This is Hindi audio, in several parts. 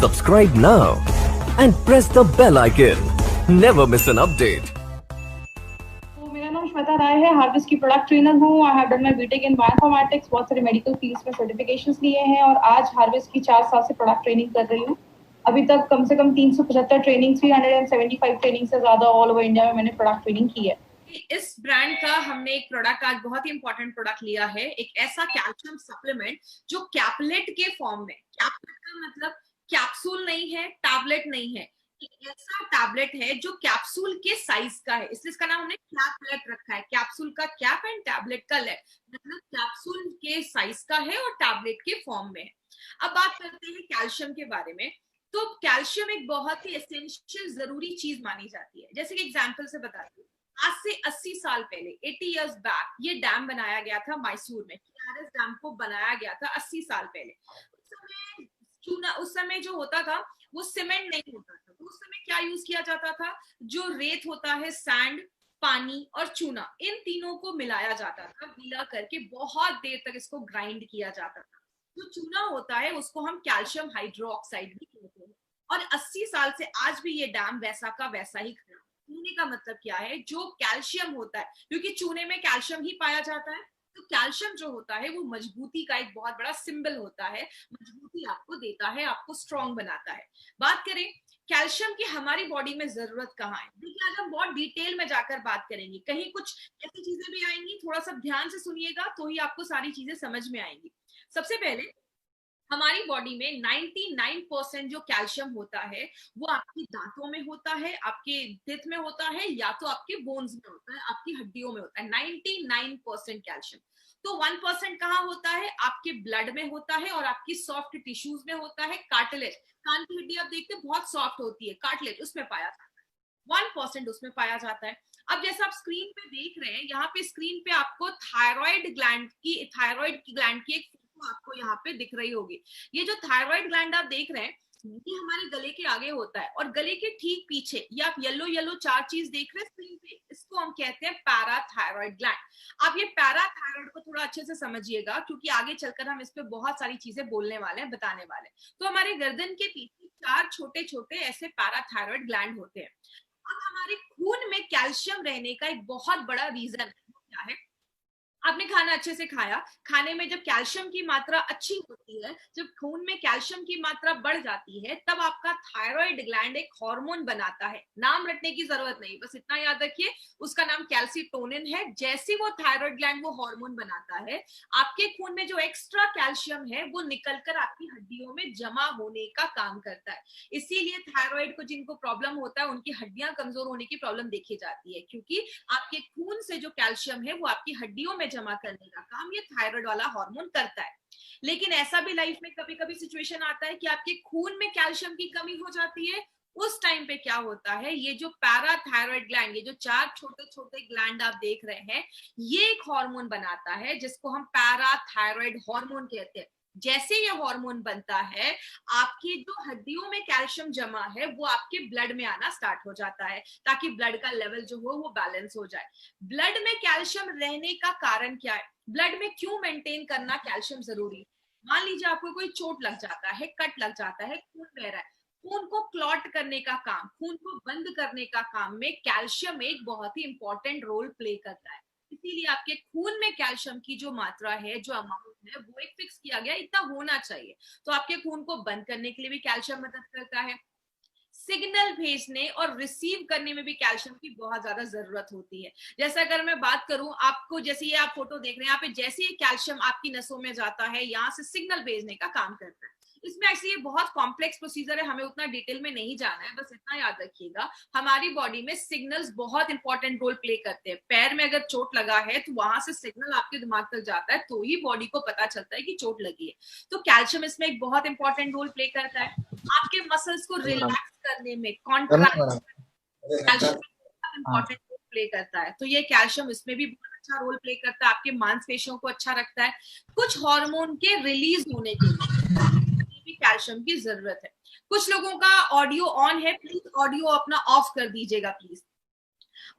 Subscribe now and press the bell icon. Never miss an update. तो मेरा नाम श्वेता राय है, हार्वेस्ट की प्रोडक्ट ट्रेनर हूँ। I have done my BTech in bioinformatics, बहुत सारे मेडिकल फील्ड्स में सर्टिफिकेशंस लिए हैं और आज हार्वेस्ट की 4 साल से प्रोडक्ट ट्रेनिंग कर रही हूँ। अभी तक कम से कम 375 ट्रेनिंग, 375 ट्रेनिंग से ज्यादा ऑल ओवर इंडिया में मैंने प्रोडक्ट ट्रेनिंग की है। इस ब्रांड का हमने एक प्रोडक्ट आज बहुत ही इंपॉर्टेंट प्रोडक्ट लिया है, एक ऐसा कैल्शियम सप्लीमेंट जो कैपलेट के फॉर्म में, कैपलेट का मतलब कैप्सूल नहीं है, टैबलेट नहीं है, एक ऐसा टैबलेट है जो कैप्सूल के साइज का है, इसलिए इसका नाम हमने कैपलेट रखा है। कैप्सूल का कैप एंड टैबलेट का लेट, मतलब कैप्सूल के साइज का है और टैबलेट के फॉर्म में है। अब बात करते हैं कैल्शियम के बारे में। तो कैल्शियम एक बहुत ही एसेंशियल जरूरी चीज मानी जाती है। जैसे कि एग्जाम्पल से बताती हूँ, आज से 80 साल पहले, 80 इयर्स बैक, ये डैम बनाया गया था मैसूर में। केआरएस डैम को बनाया गया था 80 साल पहले। उस समय जो होता था वो सीमेंट नहीं होता था, तो उस समय क्या यूज किया जाता था? जो रेत होता है, सैंड, पानी और चूना, इन तीनों को मिलाया जाता था, गीला करके बहुत देर तक इसको ग्राइंड किया जाता था। जो चूना होता है उसको हम कैल्शियम हाइड्रोक्साइड भी कहते हैं। और 80 साल से आज भी ये डैम वैसा का वैसा ही खड़ा। चूने का मतलब क्या है? जो कैल्शियम होता है, क्योंकि चूने में कैल्शियम ही पाया जाता है, तो कैल्शियम जो होता है वो मजबूती का एक बहुत बड़ा सिंबल होता है। मजबूती आपको देता है, आपको स्ट्रॉन्ग बनाता है। बात करें कैल्शियम की हमारी बॉडी में जरूरत कहाँ है, देखिए आज हम बहुत डिटेल में जाकर बात करेंगे। कहीं कुछ ऐसी चीजें भी आएंगी, थोड़ा सा ध्यान से सुनिएगा तो ही आपको सारी चीजें समझ में आएंगी। सबसे पहले हमारी बॉडी में 99% जो कैल्शियम होता है वो आपकी दांतों में होता है, आपके टिथ में होता है, या तो आपके बोन्स में होता है, आपकी हड्डियों में होता है। 99% कैल्शियम। तो 1% कहाँ होता है? आपके ब्लड में होता है और आपकी सॉफ्ट टिश्यूज में होता है। कार्टिलेज, कान की हड्डी आप देखते हैं बहुत सॉफ्ट होती है, कार्टिलेज उसमें पाया जाता है। 1% उसमें पाया जाता है। अब जैसा आप स्क्रीन पे देख रहे हैं, यहाँ पे स्क्रीन पे आपको थायराइड ग्लैंड की एक आपको यहाँ पे दिख रही होगी। ये जो थायराइड ग्लैंड आप देख रहे हैं ये हमारे गले के आगे होता है, और गले के ठीक पीछे ये आप येलो येलो 4 चीज देख रहे हैं स्क्रीन पे, इसको हम कहते हैं पैराथायराइड ग्लैंड। आप ये पैराथायराइड को थोड़ा अच्छे से समझिएगा, क्योंकि आगे चलकर हम इस पे बहुत सारी चीजें बोलने वाले हैं, बताने वाले हैं। तो हमारे गर्दन के पीछे 4 छोटे छोटे ऐसे पैराथायराइड ग्लैंड होते हैं। अब हमारे खून में कैल्शियम रहने का एक बहुत बड़ा रीजन क्या है? आपने खाना अच्छे से खाया, खाने में जब कैल्शियम की मात्रा अच्छी होती है, जब खून में कैल्शियम की मात्रा बढ़ जाती है, तब आपका थायराइड ग्लैंड एक हार्मोन बनाता है। नाम रटने की जरूरत नहीं, बस इतना याद रखिए, उसका नाम कैल्सिटोनिन है। जैसे वो थायराइड ग्लैंड वो हार्मोन बनाता है, आपके खून में जो एक्स्ट्रा कैल्शियम है वो निकलकर आपकी हड्डियों में जमा होने का काम करता है। इसीलिए थायराइड को जिनको प्रॉब्लम होता है उनकी हड्डियां कमजोर होने की प्रॉब्लम देखी जाती है, क्योंकि आपके खून से जो कैल्शियम है वो आपकी हड्डियों में जमा करने का काम ये थायराइड वाला हार्मोन करता है। लेकिन ऐसा भी लाइफ में कभी कभी सिचुएशन आता है कि आपके खून में कैल्शियम की कमी हो जाती है। उस टाइम पे क्या होता है, ये जो पैराथायराइड ग्लैंड, ये जो 4 छोटे छोटे ग्लैंड आप देख रहे हैं, ये एक हार्मोन बनाता है जिसको हम पैराथायराइड हार्मोन कहते हैं। जैसे ये हार्मोन बनता है, आपकी जो हड्डियों में कैल्शियम जमा है वो आपके ब्लड में आना स्टार्ट हो जाता है, ताकि ब्लड का लेवल जो हो वो बैलेंस हो जाए। ब्लड में कैल्शियम रहने का कारण क्या है? ब्लड में क्यों मेंटेन करना कैल्शियम जरूरी है? मान लीजिए आपको कोई चोट लग जाता है, कट लग जाता है, खून बह रहा है, खून को क्लॉट करने का काम, खून को बंद करने का काम में कैल्शियम एक बहुत ही इंपॉर्टेंट रोल प्ले करता है। इसीलिए आपके खून में कैल्शियम की जो मात्रा है, जो अमाउंट है, वो एक फिक्स किया गया, इतना होना चाहिए। तो आपके खून को बंद करने के लिए भी कैल्शियम मदद करता है। सिग्नल भेजने और रिसीव करने में भी कैल्शियम की बहुत ज्यादा जरूरत होती है। जैसे अगर मैं बात करूं आपको, जैसे ये आप फोटो देख रहे हैं, यहाँ पे जैसे ही कैल्शियम आपकी नसों में जाता है, यहाँ से सिग्नल भेजने का काम करता है। इसमें ऐसे ये बहुत कॉम्प्लेक्स प्रोसीजर है, हमें उतना डिटेल में नहीं जाना है, बस इतना याद रखिएगा, हमारी बॉडी में सिग्नल्स बहुत इंपॉर्टेंट रोल प्ले करते हैं। पैर में अगर चोट लगा है तो वहां से सिग्नल आपके दिमाग तक जाता है, तो ही बॉडी को पता चलता है कि चोट लगी है। तो कैल्शियम इसमें एक बहुत इंपॉर्टेंट रोल प्ले करता है। आपके मसल्स को रिलैक्स करने में, contract, calcium important role play करता है। तो ये कैल्शियम इसमें भी बहुत अच्छा रोल प्ले करता है, आपके मांसपेशियों को अच्छा रखता है। कुछ हार्मोन के रिलीज होने के लिए भी कैल्शियम की जरूरत है। कुछ लोगों का ऑडियो ऑन है, प्लीज ऑडियो अपना ऑफ कर दीजिएगा प्लीज।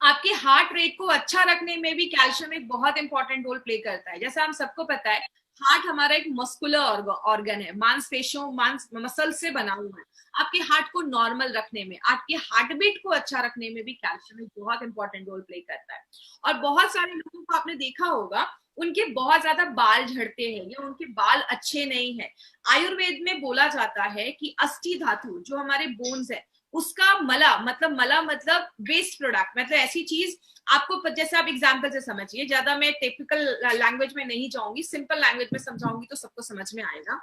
आपके हार्ट रेट को अच्छा रखने में भी कैल्शियम एक बहुत इंपॉर्टेंट रोल प्ले करता है। जैसा हम सबको पता है हार्ट हमारा एक मस्कुलर ऑर्गन है, मांसपेशियों मसल से बना हुआ है। आपके हार्ट को नॉर्मल रखने में, आपके हार्ट बीट को अच्छा रखने में भी कैल्शियम एक बहुत इंपॉर्टेंट रोल प्ले करता है। और बहुत सारे लोगों को आपने देखा होगा, उनके बहुत ज्यादा बाल झड़ते हैं या उनके बाल अच्छे नहीं है। आयुर्वेद में बोला जाता है कि अस्थि धातु जो हमारे बोन्स है, उसका मला मतलब वेस्ट प्रोडक्ट, मतलब ऐसी चीज आपको, जैसे आप एग्जाम्पल से समझिए, ज्यादा मैं टिपिकल लैंग्वेज में नहीं जाऊंगी, सिंपल लैंग्वेज में समझाऊंगी तो सबको समझ में आएगा।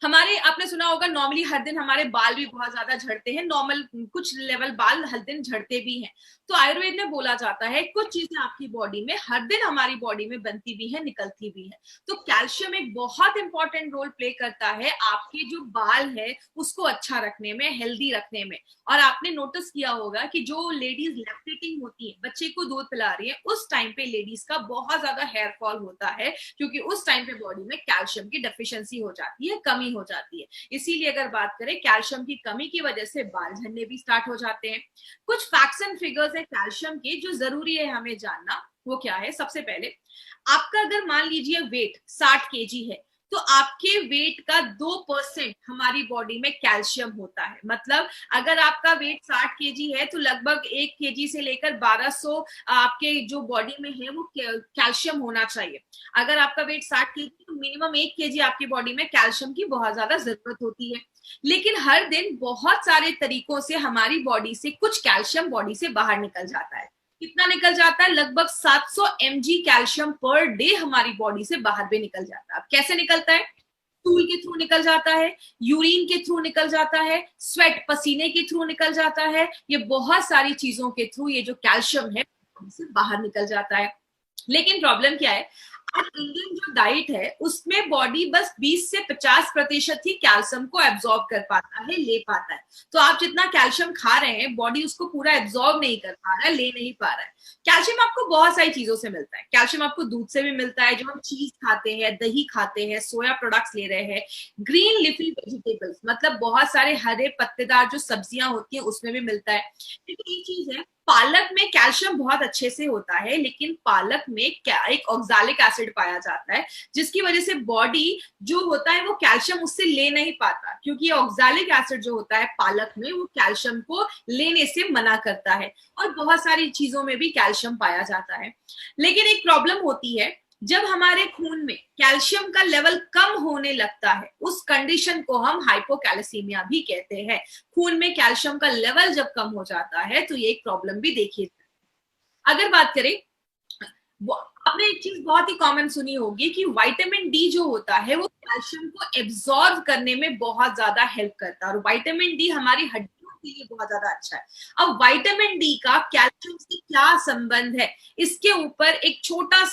हमारे, आपने सुना होगा नॉर्मली हर दिन हमारे बाल भी बहुत ज्यादा झड़ते हैं, नॉर्मल कुछ लेवल बाल हर दिन झड़ते भी हैं। तो आयुर्वेद में बोला जाता है कुछ चीजें आपकी बॉडी में हर दिन हमारी बॉडी में बनती भी है, निकलती भी है। तो कैल्शियम एक बहुत इंपॉर्टेंट रोल प्ले करता है आपके जो बाल है उसको अच्छा रखने में, हेल्दी रखने में। और आपने नोटिस किया होगा कि जो लेडीज लैक्टेटिंग होती है, बच्चे को दूध पिला रही है, उस टाइम पे लेडीज का बहुत ज्यादा हेयर फॉल होता है, क्योंकि उस टाइम पे बॉडी में कैल्शियम की डेफिशिएंसी हो जाती है, कमी हो जाती है। इसीलिए अगर बात करें, कैल्शियम की कमी की वजह से बाल झड़ने भी स्टार्ट हो जाते हैं। कुछ फैक्ट्स एंड फिगर्स है कैल्शियम के जो जरूरी है हमें जानना, वो क्या है? सबसे पहले, आपका अगर मान लीजिए वेट 60 केजी है, तो आपके वेट का 2% हमारी बॉडी में कैल्शियम होता है। मतलब अगर आपका वेट 60 केजी है तो लगभग 1 केजी से लेकर 1200 आपके जो बॉडी में है वो कैल्शियम होना चाहिए। अगर आपका वेट 60 केजी तो मिनिमम 1 केजी आपकी बॉडी में कैल्शियम की बहुत ज्यादा जरूरत होती है। लेकिन हर दिन बहुत सारे तरीकों से हमारी बॉडी से कुछ कैल्शियम बॉडी से बाहर निकल जाता है। कितना निकल जाता है? लगभग 700 mg कैल्शियम पर डे हमारी बॉडी से बाहर भी निकल जाता है। अब कैसे निकलता है? स्टूल के थ्रू निकल जाता है, यूरिन के थ्रू निकल जाता है, स्वेट पसीने के थ्रू निकल जाता है, ये बहुत सारी चीजों के थ्रू ये जो कैल्शियम है बॉडी से बाहर निकल जाता है। लेकिन प्रॉब्लम क्या है, आज इंडियन जो डाइट है उसमें बॉडी बस 20 से 50% ही कैल्शियम को एब्जॉर्ब कर पाता है, ले पाता है। तो आप जितना कैल्शियम खा रहे हैं बॉडी उसको पूरा एब्जॉर्ब नहीं कर पा रहा है, ले नहीं पा रहा है। कैल्शियम आपको बहुत सारी चीजों से मिलता है। कैल्शियम आपको दूध से भी मिलता है, जो हम चीज खाते हैं, दही खाते हैं, सोया प्रोडक्ट्स ले रहे हैं, ग्रीन लिफी वेजिटेबल्स मतलब बहुत सारे हरे पत्तेदार जो सब्जियां होती हैं उसमें भी मिलता है। लेकिन एक चीज है, पालक में कैल्शियम बहुत अच्छे से होता है, लेकिन पालक में एक ऑक्सालिक एसिड पाया जाता है, जिसकी वजह से बॉडी जो होता है वो कैल्शियम उससे ले नहीं पाता, क्योंकि ऑक्सालिक एसिड जो होता है पालक में वो कैल्शियम को लेने से मना करता है। और बहुत सारी चीजों में भी कैल्शियम पाया जाता है। लेकिन एक प्रॉब्लम होती है, जब हमारे खून में कैल्शियम का लेवल कम होने लगता है, उस कंडीशन को हम हाइपोकैल्सीमिया भी कहते हैं। खून में कैल्शियम का लेवल जब कम हो जाता है तो ये एक प्रॉब्लम भी देखी जाती है। अगर बात करें, आपने एक चीज बहुत ही कॉमन सुनी होगी कि विटामिन डी जो होता है वो कैल्शियम को एब्जॉर्ब करने में बहुत ज्यादा हेल्प करता है, और विटामिन डी हमारी हड्डियों के लिए बहुत ज्यादा अच्छा है। अब विटामिन डी का कैल्शियम से क्या संबंध है, इसके ऊपर एक थोड़ा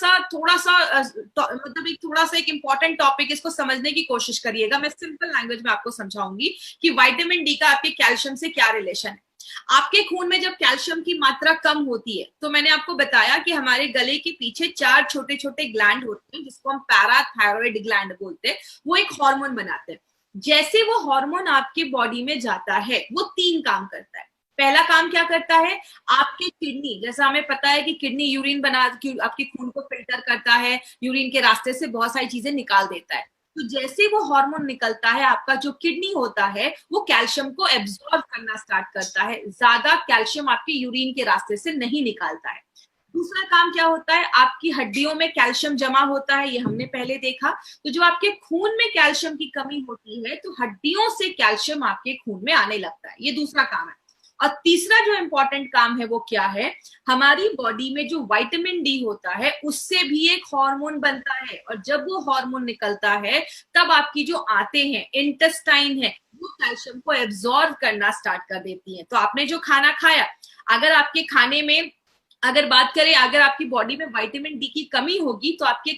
सा एक इंपॉर्टेंट टॉपिक, इसको समझने की कोशिश करिएगा। मैं सिंपल लैंग्वेज में आपको समझाऊंगी कि विटामिन डी का आपके कैल्शियम से क्या रिलेशन है। आपके खून में जब कैल्शियम की मात्रा कम होती है, तो मैंने आपको बताया कि हमारे गले के पीछे 4 छोटे छोटे ग्लैंड होते हैं, जिसको हम पैराथायरॉइड ग्लैंड बोलते हैं। वो एक हार्मोन बनाते हैं। जैसे वो हार्मोन आपके बॉडी में जाता है, वो 3 काम करता है। पहला काम क्या करता है, आपके किडनी, जैसा हमें पता है कि किडनी यूरिन आपके खून को फिल्टर करता है, यूरिन के रास्ते से बहुत सारी चीजें निकाल देता है। तो जैसे वो हार्मोन निकलता है, आपका जो किडनी होता है वो कैल्शियम को एब्जॉर्ब करना स्टार्ट करता है, ज्यादा कैल्शियम आपके यूरिन के रास्ते से नहीं निकालता है। दूसरा काम क्या होता है, आपकी हड्डियों में कैल्शियम जमा होता है, ये हमने पहले देखा। तो जो आपके खून में कैल्शियम की कमी होती है तो हड्डियों से कैल्शियम आपके खून में आने लगता है, ये दूसरा काम है। और तीसरा जो इंपॉर्टेंट काम है वो क्या है, हमारी बॉडी में जो विटामिन डी होता है उससे भी एक हार्मोन बनता है, और जब वो हार्मोन निकलता है तब आपकी जो आंतें हैं, इंटेस्टाइन है, वो कैल्शियम को एब्जॉर्ब करना स्टार्ट कर देती हैं। तो आपने जो खाना खाया, अगर आपके खाने में अगर बात करें, अगर आपकी बॉडी में विटामिन डी की कमी होगी तो आपके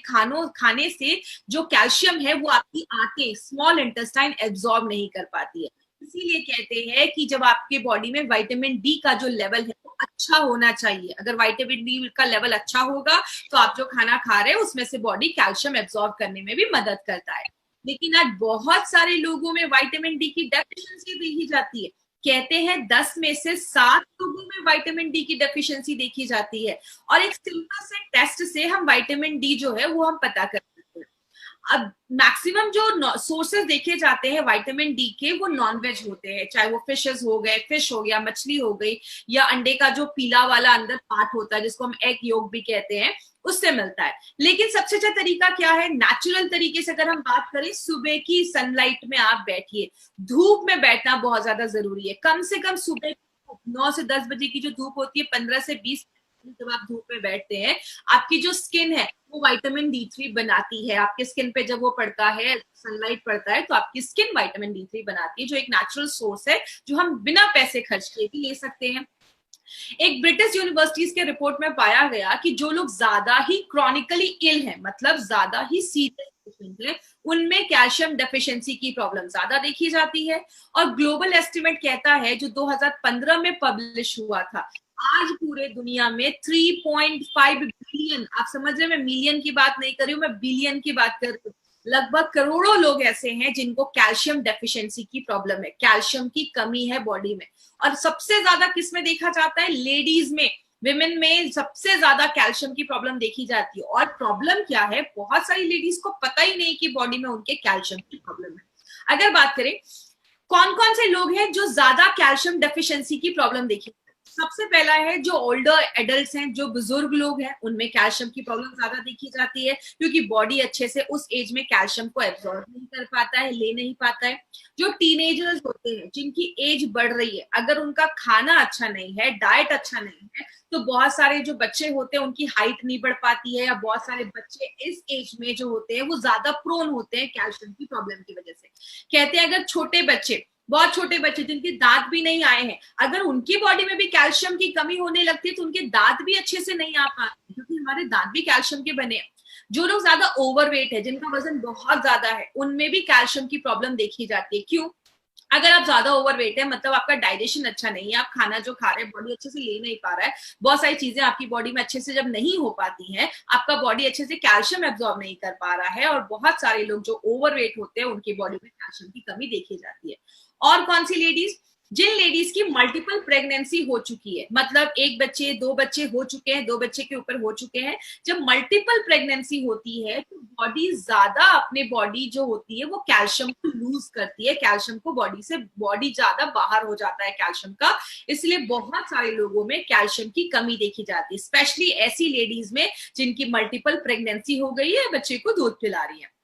खाने से जो कैल्शियम है वो आपकी आंतें, स्मॉल इंटेस्टाइन एब्जॉर्ब नहीं कर पाती है। इसीलिए कहते हैं कि जब आपके बॉडी में विटामिन डी का जो लेवल है वो अच्छा होना चाहिए। अगर विटामिन डी का लेवल अच्छा होगा तो आप जो खाना खा रहे हैं उसमें से बॉडी कैल्शियम एब्जॉर्ब करने में भी मदद करता है। लेकिन आज बहुत सारे लोगों में विटामिन डी की डेफिशिएंसी देखी जाती है। कहते हैं 10 में से 7 लोगों में विटामिन डी की डेफिशिएंसी देखी जाती है, और एक सिंपल से टेस्ट से हम विटामिन डी जो है वो हम पता कर सकते हैं। अब मैक्सिमम जो सोर्सेज देखे जाते हैं विटामिन डी के वो नॉनवेज होते हैं, चाहे वो फिशेस हो गए, फिश हो गया, मछली हो गई, या अंडे का जो पीला वाला अंदर पार्ट होता है जिसको हम एग योक भी कहते हैं, उससे मिलता है। लेकिन सबसे अच्छा तरीका क्या है, नेचुरल तरीके से अगर हम बात करें, सुबह की सनलाइट में आप बैठिए। धूप में बैठना बहुत ज्यादा जरूरी है। कम से कम सुबह 9 से 10 बजे की जो धूप होती है, 15 से 20 जब आप धूप में बैठते हैं, आपकी जो स्किन है वो विटामिन D3 बनाती है। आपके स्किन पे जब वो पड़ता है, सनलाइट पड़ता है, तो आपकी स्किन विटामिन D3 बनाती है, जो एक नेचुरल सोर्स है जो हम बिना पैसे खर्च किए भी ले सकते हैं। एक ब्रिटिश यूनिवर्सिटीज के रिपोर्ट में पाया गया कि जो लोग ज्यादा ही क्रॉनिकली इल हैं, मतलब ज्यादा ही सीरियस पेशेंट हैं, उनमें कैल्शियम डेफिशिएंसी की प्रॉब्लम ज्यादा देखी जाती है। और ग्लोबल एस्टिमेट कहता है, जो 2015 में पब्लिश हुआ था, आज पूरे दुनिया में 3.5 बिलियन, आप समझ रहे हैं, मैं मिलियन की बात नहीं कर रही हूँ, मैं बिलियन की बात कर रही हूँ, लगभग करोड़ों लोग ऐसे हैं जिनको कैल्शियम डेफिशिएंसी की प्रॉब्लम है, कैल्शियम की कमी है बॉडी में। और सबसे ज्यादा किस में देखा जाता है, लेडीज में, विमेन में सबसे ज्यादा कैल्शियम की प्रॉब्लम देखी जाती है। और प्रॉब्लम क्या है, बहुत सारी लेडीज को पता ही नहीं कि बॉडी में उनके कैल्शियम की प्रॉब्लम है। अगर बात करें कौन कौन से लोग हैं जो ज्यादा कैल्शियम डेफिशिएंसी की प्रॉब्लम देखी, सबसे पहला है जो ओल्डर एडल्ट्स हैं, जो बुजुर्ग लोग हैं, उनमें कैल्शियम की प्रॉब्लम ज्यादा देखी जाती है, क्योंकि बॉडी अच्छे से उस एज में कैल्शियम को एब्जॉर्ब नहीं कर पाता है, ले नहीं पाता है। जो टीनेजर्स होते हैं, जिनकी एज बढ़ रही है, अगर उनका खाना अच्छा नहीं है, डाइट अच्छा नहीं है, तो बहुत सारे जो बच्चे होते हैं उनकी हाइट नहीं बढ़ पाती है, या बहुत सारे बच्चे इस एज में जो होते हैं वो ज्यादा प्रोन होते हैं कैल्शियम की प्रॉब्लम की वजह से। कहते हैं अगर छोटे बच्चे, बहुत छोटे बच्चे जिनके दांत भी नहीं आए हैं, अगर उनकी बॉडी में भी कैल्शियम की कमी होने लगती है तो उनके दांत भी अच्छे से नहीं आ पाते, क्योंकि हमारे दांत भी कैल्शियम के बने हैं। जो लोग ज्यादा ओवरवेट है, जिनका वजन बहुत ज्यादा है, उनमें भी कैल्शियम की प्रॉब्लम देखी जाती है। क्यों? अगर आप ज्यादा ओवरवेट है, मतलब आपका डाइजेशन अच्छा नहीं है, आप खाना जो खा रहे हैं बॉडी अच्छे से ले नहीं पा रहा है, बहुत सारी चीजें आपकी बॉडी में अच्छे से जब नहीं हो पाती हैं, आपका बॉडी अच्छे से कैल्शियम एब्जॉर्ब नहीं कर पा रहा है, और बहुत सारे लोग जो ओवरवेट होते हैं उनकी बॉडी में कैल्शियम की कमी देखी जाती है। और कौन सी लेडीज, जिन लेडीज की मल्टीपल प्रेगनेंसी हो चुकी है, मतलब एक बच्चे, दो बच्चे हो चुके हैं, दो बच्चे के ऊपर हो चुके हैं, जब मल्टीपल प्रेगनेंसी होती है तो बॉडी ज्यादा, अपने बॉडी जो होती है वो कैल्शियम को लूज करती है, कैल्शियम को बॉडी से, बॉडी ज्यादा बाहर हो जाता है कैल्शियम का, इसलिए बहुत सारे लोगों में कैल्शियम की कमी देखी जाती है, स्पेशली ऐसी लेडीज में जिनकी मल्टीपल प्रेगनेंसी हो गई है, बच्चे को दूध पिला रही है।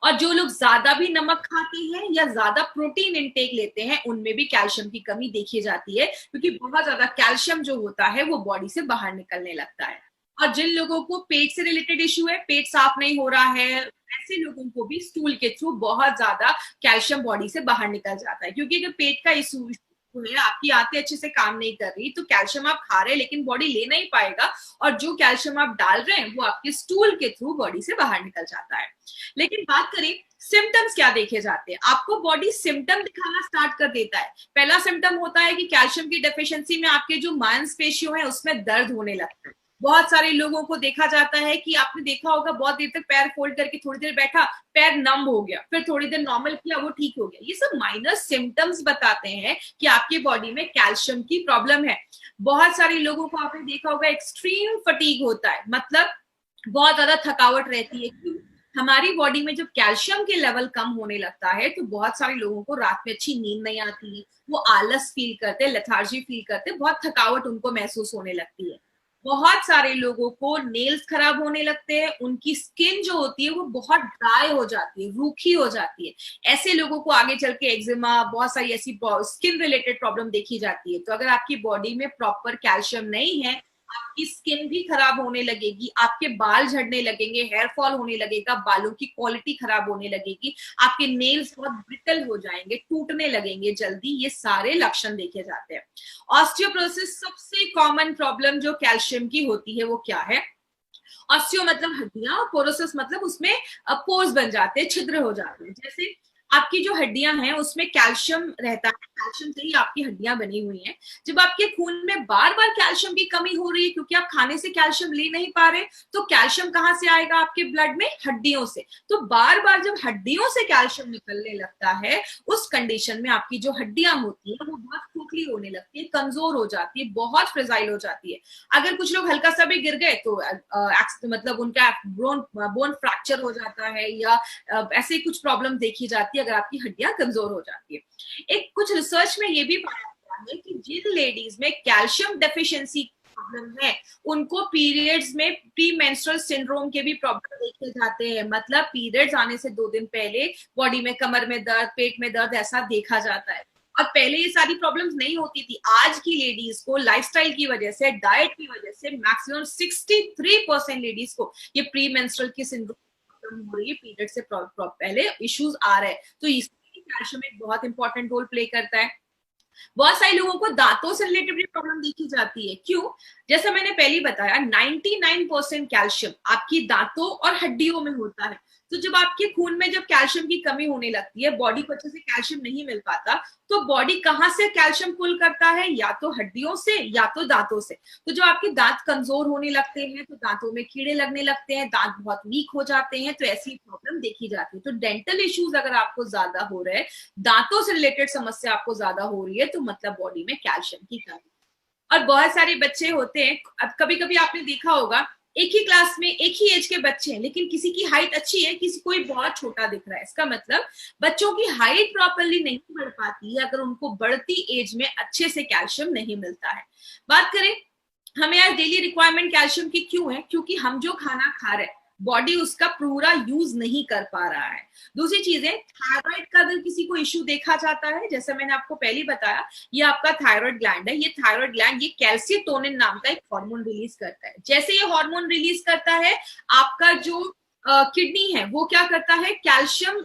और जो लोग ज्यादा भी नमक खाते हैं या ज्यादा प्रोटीन इंटेक लेते हैं, उनमें भी कैल्शियम की कमी देखी जाती है, क्योंकि बहुत ज्यादा कैल्शियम जो होता है वो बॉडी से बाहर निकलने लगता है। और जिन लोगों को पेट से रिलेटेड इश्यू है, पेट साफ नहीं हो रहा है, ऐसे लोगों को भी स्टूल के थ्रू बहुत ज्यादा कैल्शियम बॉडी से बाहर निकल जाता है, क्योंकि अगर पेट का इश्यू है, आपकी आंतें अच्छे से काम नहीं कर रही, तो कैल्शियम आप खा रहे हैं लेकिन बॉडी ले नहीं पाएगा, और जो कैल्शियम आप डाल रहे हैं वो आपके स्टूल के थ्रू बॉडी से बाहर निकल जाता है। लेकिन बात करें सिम्टम्स क्या देखे जाते हैं, आपको बॉडी सिम्टम दिखाना स्टार्ट कर देता है। पहला सिम्टम होता है कि कैल्शियम की डेफिशिएंसी में आपके जो मांसपेशियों है उसमें दर्द होने लगता है। बहुत सारे लोगों को देखा जाता है कि आपने देखा होगा, बहुत देर तक पैर फोल्ड करके थोड़ी देर बैठा, पैर नम हो गया, फिर थोड़ी देर नॉर्मल किया, वो ठीक हो गया। ये सब माइनर सिम्टम्स बताते हैं कि आपकी बॉडी में कैल्शियम की प्रॉब्लम है। बहुत सारे लोगों को आपने देखा होगा एक्सट्रीम फटीग होता है, मतलब बहुत ज्यादा थकावट रहती है। क्यों? हमारी बॉडी में जब कैल्शियम के लेवल कम होने लगता है तो बहुत सारे लोगों को रात में अच्छी नींद नहीं आती है, वो आलस फील करते, लेथार्जी फील करते, बहुत थकावट उनको महसूस होने लगती है। बहुत सारे लोगों को नेल्स खराब होने लगते हैं, उनकी स्किन जो होती है वो बहुत ड्राई हो जाती है, रूखी हो जाती है। ऐसे लोगों को आगे चल के एक्जिमा, बहुत सारी ऐसी स्किन रिलेटेड प्रॉब्लम देखी जाती है। तो अगर आपकी बॉडी में प्रॉपर कैल्शियम नहीं है, आपकी स्किन भी खराब होने लगेगी, आपके बाल झड़ने लगेंगे, हेयर फॉल होने लगेगा, बालों की क्वालिटी खराब होने लगेगी, आपके नेल्स बहुत ब्रिटल हो जाएंगे, टूटने लगेंगे जल्दी। ये सारे लक्षण देखे जाते हैं। ऑस्टियोपोरोसिस सबसे कॉमन प्रॉब्लम जो कैल्शियम की होती है वो क्या है? ऑस्टियो मतलब हड्डियां, और पोरोसिस मतलब उसमें पोर्स बन जाते हैं, छिद्र हो जाते हैं। जैसे आपकी जो हड्डियां हैं उसमें कैल्शियम रहता है, कैल्शियम से ही आपकी हड्डियां बनी हुई हैं। जब आपके खून में बार बार कैल्शियम की कमी हो रही है, क्योंकि आप खाने से कैल्शियम ले नहीं पा रहे, तो कैल्शियम कहाँ से आएगा आपके ब्लड में? हड्डियों से। तो बार बार जब हड्डियों से कैल्शियम निकलने लगता है, उस कंडीशन में आपकी जो हड्डियां होती है वो बहुत खोखली खोखली होने लगती है, कमजोर हो जाती है, बहुत फ्रेजाइल हो जाती है। अगर कुछ लोग हल्का सा भी गिर गए तो मतलब उनका बोन फ्रैक्चर हो जाता है, या ऐसे कुछ प्रॉब्लम देखी जाती है अगर आपकी हड्डियां कमजोर हो जाती है। एक कुछ रिसर्च में ये भी पाया गया है कि जिन लेडीज में कैल्शियम डेफिशिएंसी प्रॉब्लम है, उनको पीरियड्स में प्री मेंस्ट्रुअल सिंड्रोम के भी प्रॉब्लम देखे जाते हैं। मतलब पीरियड्स आने से 2 दिन पहले बॉडी में, कमर में दर्द, पेट में दर्द ऐसा देखा जाता है। और पहले ये सारी प्रॉब्लम्स नहीं होती थी। आज की लेडीज को लाइफस्टाइल की वजह से, डाइट की वजह से मैक्सिमम 63% लेडीज को ये प्री मेंस्ट्रुअल की सिंड्रोम हो रही है, पीरियड से पहले इश्यूज आ रहे हैं। तो इसमें कैल्शियम एक बहुत इंपॉर्टेंट रोल प्ले करता है। बहुत सारे लोगों को दांतों से रिलेटेड भी प्रॉब्लम देखी जाती है। क्यों? जैसा मैंने पहले बताया, 99% कैल्शियम आपकी दांतों और हड्डियों में होता है। तो जब आपके खून में जब कैल्शियम की कमी होने लगती है, बॉडी को अच्छे से कैल्शियम नहीं मिल पाता, तो बॉडी कहाँ से कैल्शियम पुल करता है? या तो हड्डियों से या तो दांतों से। तो जब आपके दांत कमजोर होने लगते हैं तो दांतों में कीड़े लगने लगते हैं, दांत बहुत वीक हो जाते हैं, तो ऐसी प्रॉब्लम देखी जाती है। तो डेंटल इश्यूज अगर आपको ज्यादा हो रहे हैं, दांतों से रिलेटेड समस्या आपको ज्यादा हो रही है, तो मतलब बॉडी में कैल्शियम की कमी। और बहुत सारे बच्चे होते हैं, अब कभी कभी आपने देखा होगा, एक ही क्लास में एक ही एज के बच्चे हैं, लेकिन किसी की हाइट अच्छी है, किसी कोई बहुत छोटा दिख रहा है। इसका मतलब बच्चों की हाइट प्रॉपरली नहीं बढ़ पाती है अगर उनको बढ़ती एज में अच्छे से कैल्शियम नहीं मिलता है। बात करें हमें आज डेली रिक्वायरमेंट कैल्शियम की क्यों है? क्योंकि हम जो खाना खा रहे हैं बॉडी उसका पूरा यूज नहीं कर पा रहा है। दूसरी चीज है, थायराइड का अगर किसी को इश्यू देखा जाता है, जैसे मैंने आपको पहले बताया, ये आपका थायराइड ग्लैंड है। ये थायराइड ग्लैंड ये कैल्सिटोनिन नाम का एक हार्मोन रिलीज करता है। जैसे ये हार्मोन रिलीज करता है, आपका जो किडनी है वो क्या करता है? कैल्शियम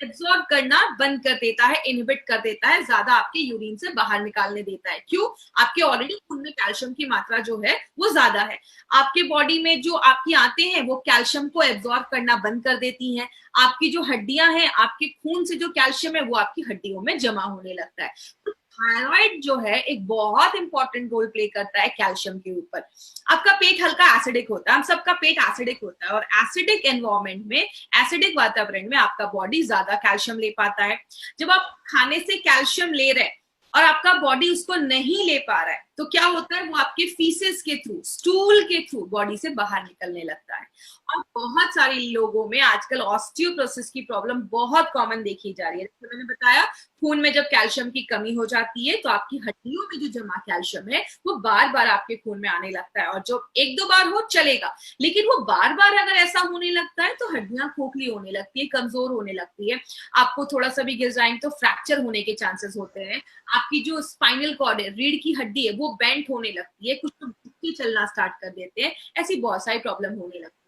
एब्सॉर्ब करना बंद कर देता है, इनहिबिट कर देता है, ज्यादा आपके यूरिन से बाहर निकालने देता है। क्यों? आपके ऑलरेडी खून में कैल्शियम की मात्रा जो है वो ज्यादा है। आपके बॉडी में जो आपकी आंतें हैं वो कैल्शियम को एब्सॉर्ब करना बंद कर देती हैं। आपकी जो हड्डियां हैं, आपके खून से जो कैल्शियम है वो आपकी हड्डियों में जमा होने लगता है। तो थायराइड जो है एक बहुत इंपॉर्टेंट रोल प्ले करता है कैल्शियम के ऊपर। आपका पेट हल्का एसिडिक होता है, हम सबका पेट एसिडिक होता है, और एसिडिक एनवायरमेंट में, एसिडिक वातावरण में आपका बॉडी ज्यादा कैल्शियम ले पाता है। जब आप खाने से कैल्शियम ले रहे हैं और आपका बॉडी उसको नहीं ले पा रहा है, तो क्या होता है? वो आपके फीसेस के थ्रू, स्टूल के थ्रू बॉडी से बाहर निकलने लगता है। और बहुत सारे लोगों में आजकल ऑस्टियोपोरोसिस की प्रॉब्लम बहुत कॉमन देखी जा रही है। जैसे मैंने बताया, खून में जब कैल्शियम की कमी हो जाती है तो आपकी हड्डियों में जो जमा कैल्शियम है वो बार बार आपके खून में आने लगता है। और जो 1-2 बार हो चलेगा, लेकिन वो बार बार अगर ऐसा होने लगता है तो हड्डियां खोखली होने लगती है, कमजोर होने लगती है। आपको थोड़ा सा भी गिर जाएंगे तो फ्रैक्चर होने के चांसेस होते हैं। आपकी जो स्पाइनल कॉर्ड है, रीढ़ की हड्डी है, वो बेंट होने लगती है, कुछ तो चलना स्टार्ट कर देते हैं। ऐसी बहुत सारी प्रॉब्लम होने लगती है।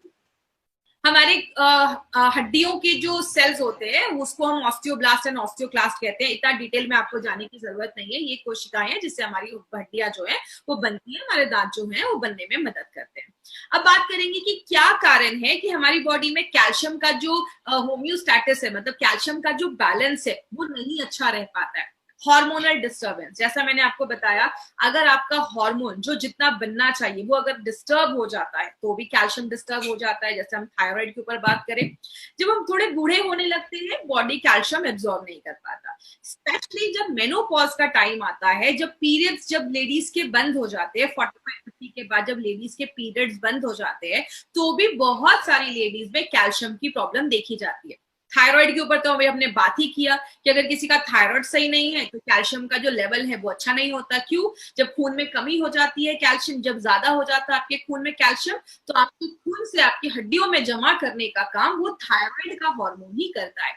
हमारे हड्डियों के जो सेल्स होते हैं उसको हम ऑस्टियोब्लास्ट एंड ऑस्टियोक्लास्ट कहते हैं। इतना डिटेल में आपको जाने की जरूरत नहीं है। ये कोशिकाएं हैं जिससे हमारी हड्डियां जो है वो बनती है, हमारे दांत जो है वो बनने में मदद करते हैं। अब बात करेंगे कि क्या कारण है कि हमारी बॉडी में कैल्शियम का जो होम्योस्टैटिस है, मतलब कैल्शियम का जो बैलेंस है वो नहीं अच्छा रह पाता है। हार्मोनल डिस्टर्बेंस, जैसा मैंने आपको बताया, अगर आपका हार्मोन जो जितना बनना चाहिए वो अगर डिस्टर्ब हो जाता है तो भी कैल्शियम डिस्टर्ब हो जाता है। जैसे हम थायराइड के ऊपर बात करें, जब हम थोड़े बूढ़े होने लगते हैं बॉडी कैल्शियम एब्जॉर्ब नहीं कर पाता। स्पेशली जब मेनोपॉज का टाइम आता है, जब पीरियड्स जब लेडीज के बंद हो जाते हैं, 45-50 के बाद जब लेडीज के पीरियड्स बंद हो जाते हैं, तो भी बहुत सारी लेडीज में कैल्शियम की प्रॉब्लम देखी जाती है। थायराइड के ऊपर तो अभी हमने बात ही किया कि अगर किसी का थायराइड सही नहीं है तो कैल्शियम का जो लेवल है वो अच्छा नहीं होता। क्यों? जब खून में कमी हो जाती है कैल्शियम, जब ज्यादा हो जाता है आपके खून में कैल्शियम, तो आपके खून से आपकी हड्डियों में जमा करने का काम वो थायराइड का हार्मोन ही करता है।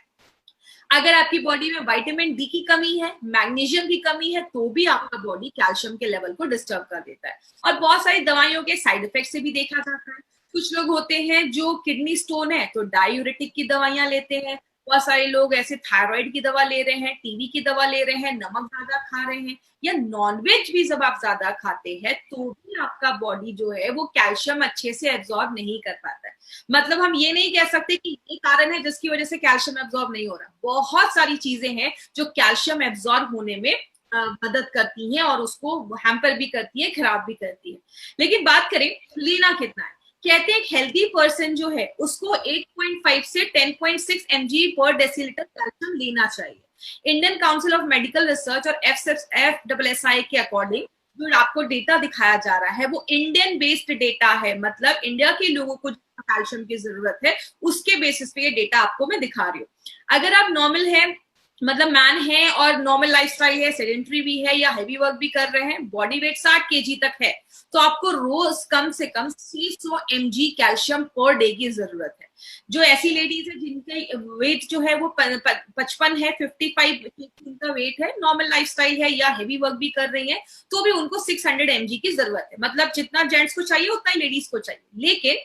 अगर आपकी बॉडी में विटामिन डी की कमी है, मैग्नीशियम की कमी है, तो भी आपका बॉडी कैल्शियम के लेवल को डिस्टर्ब कर देता है। और बहुत सारी दवाइयों के साइड इफेक्ट से भी देखा जाता है। कुछ लोग होते हैं जो किडनी स्टोन है तो डायूरेटिक की दवाइयां लेते हैं। बहुत सारे लोग ऐसे थायराइड की दवा ले रहे हैं, टीबी की दवा ले रहे हैं, नमक ज्यादा खा रहे हैं, या नॉनवेज भी जब आप ज्यादा खाते हैं तो भी आपका बॉडी जो है वो कैल्शियम अच्छे से एब्जॉर्ब नहीं कर पाता है। मतलब हम ये नहीं कह सकते कि ये कारण है जिसकी वजह से कैल्शियम एब्जॉर्ब नहीं हो रहा। बहुत सारी चीजें हैं जो कैल्शियम एब्जॉर्ब होने में मदद करती हैं और उसको हैम्पर भी करती है, खराब भी करती है। लेकिन बात करें लेना कितना है, कहते हैं एक हेल्दी पर्सन जो है उसको 8.5 से 10.6 mg पर डेसीलीटर कैल्शियम लेना चाहिए। Indian council of medical research और FSSAI के अकॉर्डिंग जो आपको डेटा दिखाया जा रहा है वो इंडियन बेस्ड डेटा है, मतलब इंडिया के लोगों को कैल्शियम की जरूरत है उसके बेसिस पे ये डेटा आपको मैं दिखा रही हूँ। अगर आप नॉर्मल है, मतलब मैन है और नॉर्मल लाइफस्टाइल है, सेडेंटरी भी है या हैवी वर्क भी कर रहे हैं, बॉडी वेट 60 kg तक है, तो आपको रोज कम से कम 600 mg कैल्शियम पर डे की जरूरत है। जो ऐसी लेडीज है जिनका वेट जो है वो 55 है, 55 उनका वेट है, नॉर्मल लाइफस्टाइल है या हैवी वर्क भी कर रही है, तो भी उनको 600 mg की जरूरत है। मतलब जितना जेंट्स को चाहिए उतना ही लेडीज को चाहिए। लेकिन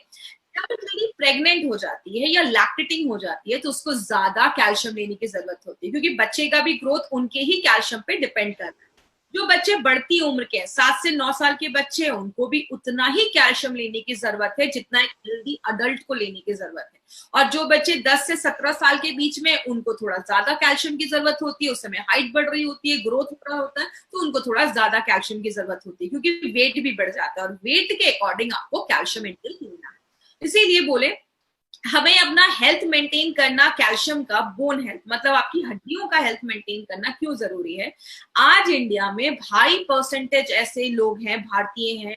जब लेडी प्रेग्नेंट हो जाती है या लैक्टेटिंग हो जाती है तो उसको ज्यादा कैल्शियम लेने की जरूरत होती है, क्योंकि बच्चे का भी ग्रोथ उनके ही कैल्शियम पे डिपेंड करता है। जो बच्चे बढ़ती उम्र के हैं, 7 से 9 साल के बच्चे हैं, उनको भी उतना ही कैल्शियम लेने की जरूरत है जितना एक हेल्दी अडल्ट को लेने की जरूरत है। और जो बच्चे 10 से 17 साल के बीच में, उनको थोड़ा ज्यादा कैल्शियम की जरूरत होती है, उस समय हाइट बढ़ रही होती है, ग्रोथ हो रहा होता है, तो उनको थोड़ा ज्यादा कैल्शियम की जरूरत होती है, क्योंकि वेट भी बढ़ जाता है और वेट के अकॉर्डिंग आपको कैल्शियम इंटेक लेना है। इसीलिए बोले हमें अपना हेल्थ मेंटेन करना, कैल्शियम का बोन हेल्थ मतलब आपकी हड्डियों का हेल्थ मेंटेन करना क्यों जरूरी है। आज इंडिया में हाई परसेंटेज ऐसे लोग हैं, भारतीय हैं,